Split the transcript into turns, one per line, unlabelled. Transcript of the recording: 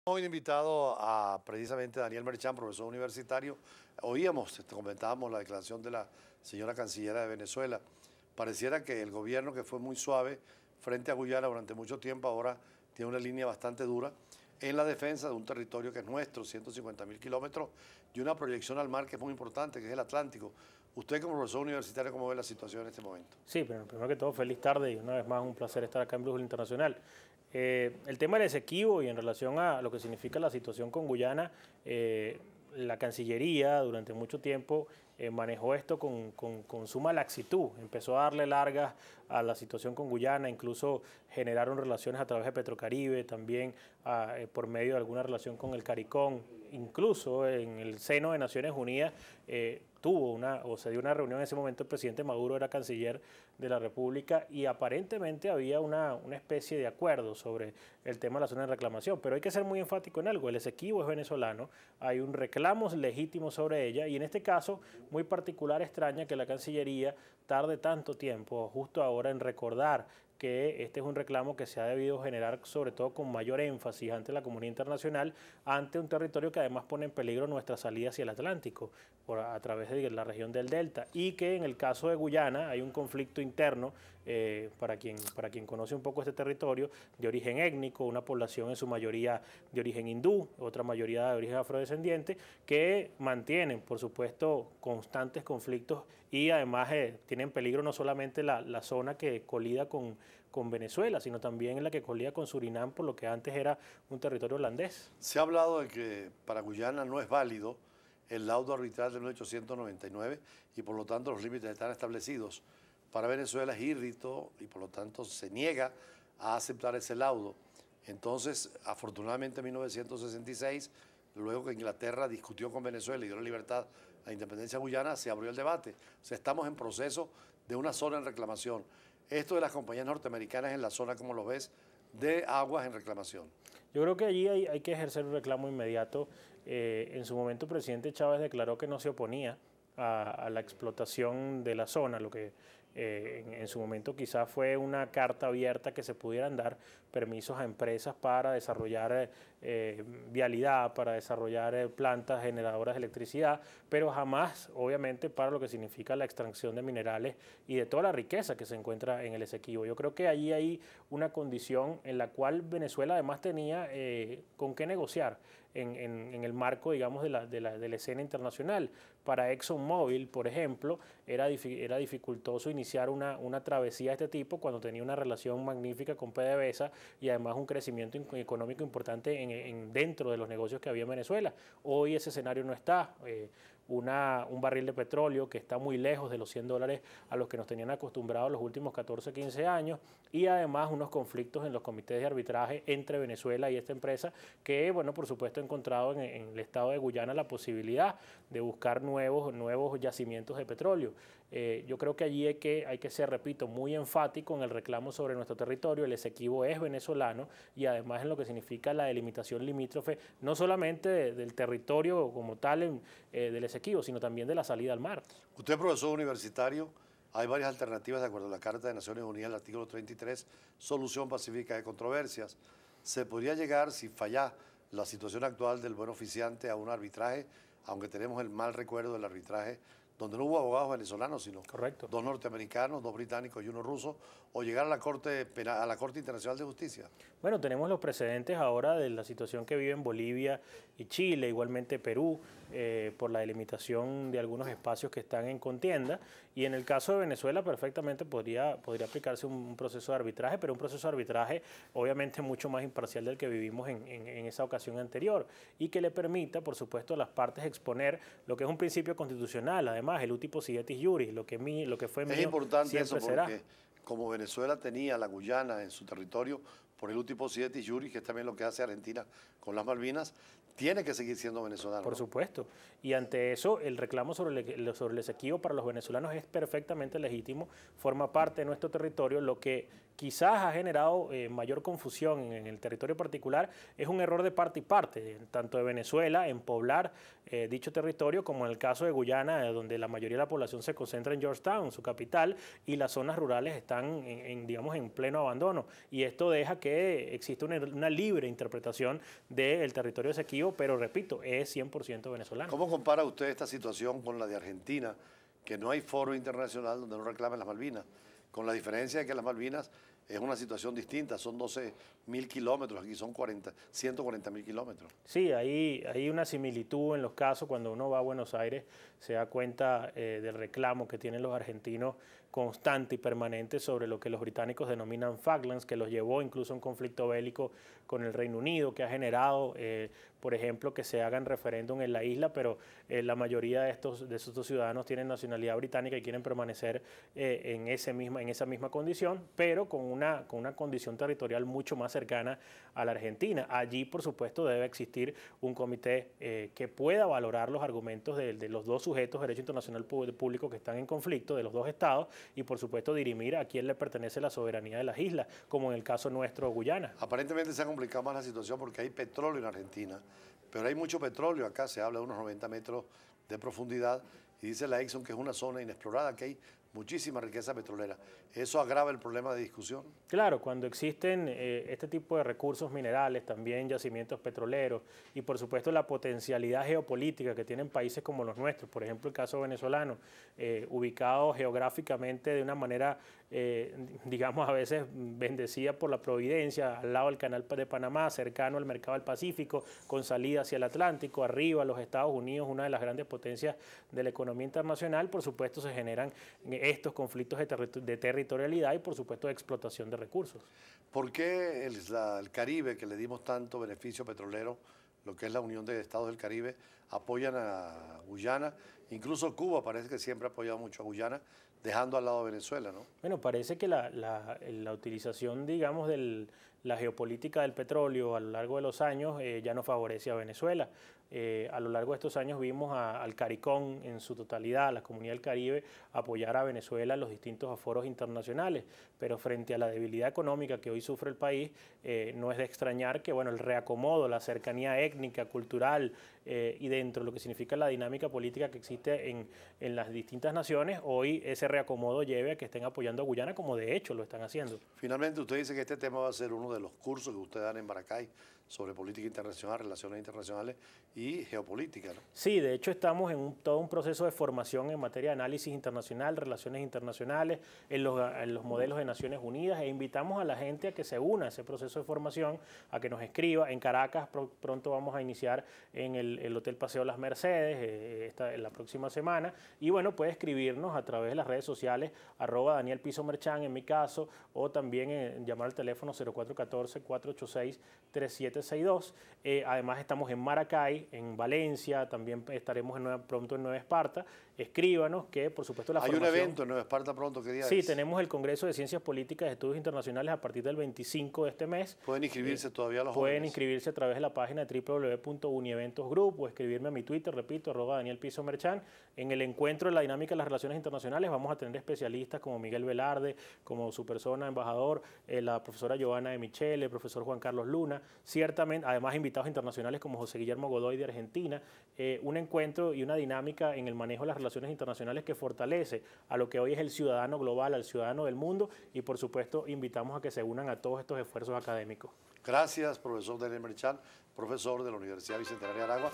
Hoy invitado a precisamente Daniel Merchán, profesor universitario. Oíamos, comentábamos la declaración de la señora cancillera de Venezuela. Pareciera que el gobierno, que fue muy suave frente a Guyana durante mucho tiempo, ahora tiene una línea bastante dura en la defensa de un territorio que es nuestro, 150.000 kilómetros, y una proyección al mar que es muy importante, que es el Atlántico. Usted como profesor universitario, ¿cómo ve la situación en este momento?
Sí, pero primero que todo, feliz tarde y una vez más un placer estar acá en Brújula Internacional. El tema del Esequibo y en relación a lo que significa la situación con Guyana, la Cancillería durante mucho tiempo manejó esto con suma laxitud, empezó a darle largas a la situación con Guyana, incluso generaron relaciones a través de Petrocaribe, también por medio de alguna relación con el CARICOM, incluso en el seno de Naciones Unidas se dio una reunión en ese momento. El presidente Maduro era canciller de la República y aparentemente había una especie de acuerdo sobre el tema de la zona de reclamación, pero hay que ser muy enfático en algo: el Esequibo es venezolano, hay un reclamo legítimo sobre ella y en este caso muy particular extraña que la Cancillería tarde tanto tiempo justo ahora en recordar que este es un reclamo que se ha debido generar sobre todo con mayor énfasis ante la comunidad internacional, ante un territorio que además pone en peligro nuestra salida hacia el Atlántico a través de la región del Delta, y que en el caso de Guyana hay un conflicto interno, para quien conoce un poco este territorio, de origen étnico, una población en su mayoría de origen hindú, otra mayoría de origen afrodescendiente, que mantienen por supuesto constantes conflictos y además tienen peligro no solamente la zona que colida con Venezuela, sino también la que colía con Surinam, por lo que antes era un territorio holandés.
Se ha hablado de que para Guyana no es válido el laudo arbitral de 1899 y por lo tanto los límites están establecidos. Para Venezuela es írrito y por lo tanto se niega a aceptar ese laudo. Entonces, afortunadamente en 1966, luego que Inglaterra discutió con Venezuela y dio la libertad a la independencia guyana, se abrió el debate. O sea, estamos en proceso de una zona en reclamación. Esto de las compañías norteamericanas en la zona, ¿cómo lo ves?, de aguas en reclamación.
Yo creo que allí hay que ejercer un reclamo inmediato. En su momento el presidente Chávez declaró que no se oponía a la explotación de la zona, lo que en su momento quizás fue una carta abierta que se pudieran dar permisos a empresas para desarrollar vialidad, para desarrollar plantas generadoras de electricidad, pero jamás obviamente para lo que significa la extracción de minerales y de toda la riqueza que se encuentra en el Esequibo. Yo creo que allí hay una condición en la cual Venezuela además tenía con qué negociar en el marco, digamos, de la escena internacional. Para ExxonMobil, por ejemplo, era dificultoso iniciar una travesía de este tipo cuando tenía una relación magnífica con PDVSA y además un crecimiento económico importante dentro de los negocios que había en Venezuela. Hoy ese escenario no está. Un barril de petróleo que está muy lejos de los $100 a los que nos tenían acostumbrados los últimos 14, 15 años, y además unos conflictos en los comités de arbitraje entre Venezuela y esta empresa que, bueno, por supuesto ha encontrado en el estado de Guyana la posibilidad de buscar nuevos yacimientos de petróleo. Yo creo que allí hay que ser, repito, muy enfático en el reclamo sobre nuestro territorio. El Esequibo es venezolano y además en lo que significa la delimitación limítrofe, no solamente del territorio como tal del Esequibo, sino también de la salida al mar.
Usted es profesor universitario, hay varias alternativas de acuerdo a la Carta de Naciones Unidas, el artículo 33, solución pacífica de controversias. Se podría llegar, si falla la situación actual del buen oficiante, a un arbitraje, aunque tenemos el mal recuerdo del arbitraje donde no hubo abogados venezolanos, sino
Correcto.
2 norteamericanos, 2 británicos y 1 ruso, o llegar a la Corte Internacional de Justicia.
Bueno, tenemos los precedentes ahora de la situación que viven Bolivia y Chile, igualmente Perú, por la delimitación de algunos espacios que están en contienda, y en el caso de Venezuela perfectamente podría aplicarse un proceso de arbitraje, pero un proceso de arbitraje obviamente mucho más imparcial del que vivimos en esa ocasión anterior, y que le permita, por supuesto, a las partes exponer lo que es un principio constitucional. Además, el uti possidetis juris, lo que fue mío,
es importante eso porque
será.
como Venezuela tenía la Guyana en su territorio por el uti possidetis juris, que es también lo que hace Argentina con las Malvinas, tiene que seguir siendo venezolano.
Por supuesto. Y ante eso, el reclamo sobre el Esequibo para los venezolanos es perfectamente legítimo, forma parte de nuestro territorio. Lo que quizás ha generado mayor confusión en el territorio particular, es un error de parte y parte, tanto de Venezuela en poblar dicho territorio, como en el caso de Guyana, donde la mayoría de la población se concentra en Georgetown, su capital, y las zonas rurales están digamos, en pleno abandono. Y esto deja que exista una libre interpretación del territorio Esequibo, pero repito, es 100% venezolano.
¿Cómo compara usted esta situación con la de Argentina, que no hay foro internacional donde no reclamen las Malvinas? Con la diferencia de que las Malvinas es una situación distinta, son 12.000 kilómetros, aquí son 140.000 kilómetros.
Sí, hay una similitud en los casos. Cuando uno va a Buenos Aires se da cuenta del reclamo que tienen los argentinos constante y permanente sobre lo que los británicos denominan Falklands, que los llevó incluso a un conflicto bélico con el Reino Unido, que ha generado, por ejemplo, que se hagan referéndum en la isla, pero la mayoría de esos dos ciudadanos tienen nacionalidad británica y quieren permanecer en esa misma condición, pero con una condición territorial mucho más cercana a la Argentina. Allí, por supuesto, debe existir un comité que pueda valorar los argumentos de los dos sujetos de derecho internacional público que están en conflicto, de los dos estados, y por supuesto dirimir a quién le pertenece la soberanía de las islas, como en el caso nuestro, Guyana.
Aparentemente se ha complicado más la situación porque hay petróleo en Argentina, pero hay mucho petróleo acá, se habla de unos 90 metros de profundidad, y dice la Exxon que es una zona inexplorada, que hay muchísima riqueza petrolera. ¿Eso agrava el problema de discusión?
Claro, cuando existen este tipo de recursos minerales, también yacimientos petroleros y por supuesto la potencialidad geopolítica que tienen países como los nuestros, por ejemplo el caso venezolano, ubicados geográficamente de una manera, digamos a veces bendecida por la providencia, al lado del canal de Panamá, cercano al mercado del Pacífico, con salida hacia el Atlántico, arriba los Estados Unidos, una de las grandes potencias de la economía internacional, por supuesto se generan estos conflictos de territorialidad y por supuesto de explotación de recursos.
¿Por qué el Caribe, que le dimos tanto beneficio petrolero, lo que es la Unión de Estados del Caribe, apoyan a Guyana? Incluso Cuba parece que siempre ha apoyado mucho a Guyana, dejando al lado de Venezuela, ¿no?
Bueno, parece que la utilización, digamos, de la geopolítica del petróleo a lo largo de los años ya no favorece a Venezuela. A lo largo de estos años vimos al CARICOM en su totalidad, a la Comunidad del Caribe, apoyar a Venezuela en los distintos foros internacionales, pero frente a la debilidad económica que hoy sufre el país, no es de extrañar que bueno, el reacomodo, la cercanía étnica, cultural y dentro de lo que significa la dinámica política que existe en las distintas naciones, hoy ese reacomodo lleve a que estén apoyando a Guyana, como de hecho lo están haciendo.
Finalmente, usted dice que este tema va a ser uno de los cursos que ustedes dan en Maracay sobre política internacional, relaciones internacionales y geopolítica, ¿no?
Sí, de hecho estamos en todo un proceso de formación en materia de análisis internacional, relaciones internacionales, en los modelos de Naciones Unidas, e invitamos a la gente a que se una a ese proceso de formación, a que nos escriba. En Caracas pronto vamos a iniciar en el Hotel Paseo Las Mercedes la próxima semana, y bueno, puede escribirnos a través de las redes sociales, @DanielPisoMerchan en mi caso, o también llamar al teléfono 0414-486-3762. Además estamos en Maracay, en Valencia, también estaremos pronto en Nueva Esparta. Escríbanos que por supuesto la formación...
Hay un evento en Nueva Esparta pronto, ¿qué día es?
Sí, tenemos el Congreso de Ciencias Políticas y Estudios Internacionales a partir del 25 de este mes.
¿Pueden inscribirse todavía los jóvenes?
Pueden inscribirse a través de la página de www.unieventosgroup o escribirme a mi Twitter, repito, @DanielPisoMerchan. En el encuentro de la dinámica de las relaciones internacionales vamos a tener especialistas como Miguel Velarde, como su persona, embajador, la profesora Giovanna de Michele, el profesor Juan Carlos Luna, ciertamente, además invitados internacionales como José Guillermo Godoy de Argentina, un encuentro y una dinámica en el manejo de las relaciones internacionales que fortalece a lo que hoy es el ciudadano global, al ciudadano del mundo, y por supuesto invitamos a que se unan a todos estos esfuerzos académicos.
Gracias, profesor Daniel Merchan, profesor de la Universidad Bicentenaria de Aragua.